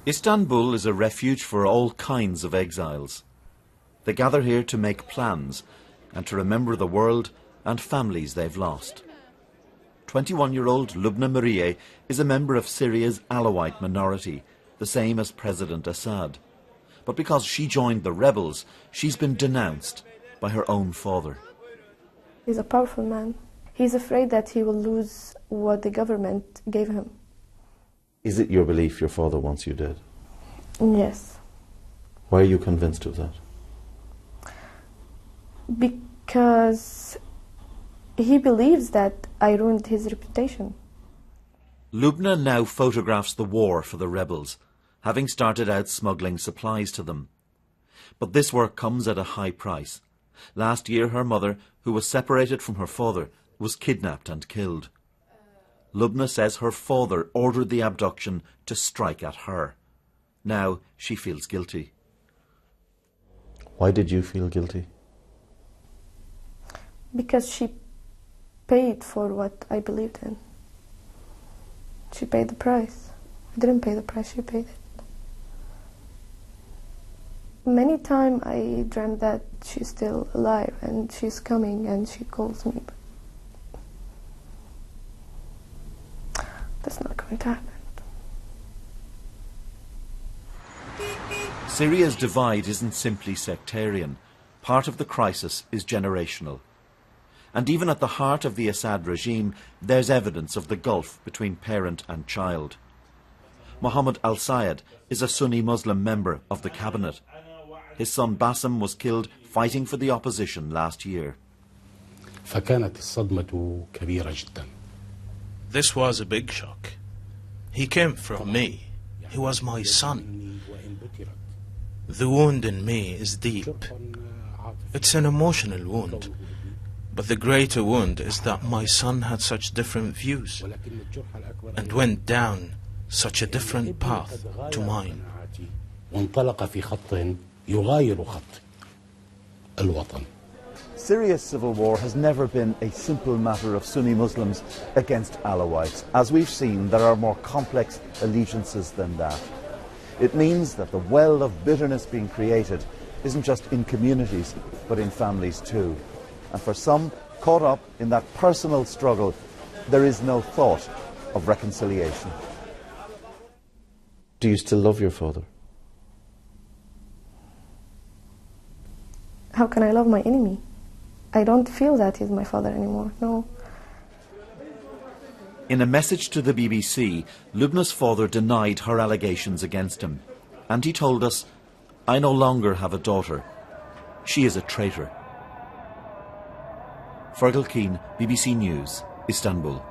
Istanbul is a refuge for all kinds of exiles. They gather here to make plans and to remember the world and families they've lost. 21-year-old Loubna Mrie is a member of Syria's Alawite minority, the same as President Assad. But because she joined the rebels, she's been denounced by her own father. He's a powerful man. He's afraid that he will lose what the government gave him. Is it your belief your father wants you dead? Yes. Why are you convinced of that? Because he believes that I ruined his reputation. Loubna now photographs the war for the rebels, having started out smuggling supplies to them. But this work comes at a high price. Last year her mother, who was separated from her father, was kidnapped and killed. Loubna says her father ordered the abduction to strike at her. Now she feels guilty. Why did you feel guilty? Because she paid for what I believed in. She paid the price. I didn't pay the price, she paid it. Many times I dreamt that she's still alive and she's coming and she calls me. But that's not going to happen. Syria's divide isn't simply sectarian. Part of the crisis is generational. And even at the heart of the Assad regime, there's evidence of the gulf between parent and child. Mohammed al-Sayed is a Sunni Muslim member of the cabinet. His son Bassem was killed fighting for the opposition last year. This was a big shock. He came from me. He was my son. The wound in me is deep. It's an emotional wound. But the greater wound is that my son had such different views and went down such a different path to mine. Syria's civil war has never been a simple matter of Sunni Muslims against Alawites. As we've seen, there are more complex allegiances than that. It means that the well of bitterness being created isn't just in communities, but in families too. And for some, caught up in that personal struggle, there is no thought of reconciliation. Do you still love your father? How can I love my enemy? I don't feel that he's my father anymore, no. In a message to the BBC, Loubna's father denied her allegations against him. And he told us, "I no longer have a daughter. She is a traitor." Fergal Keane, BBC News, Istanbul.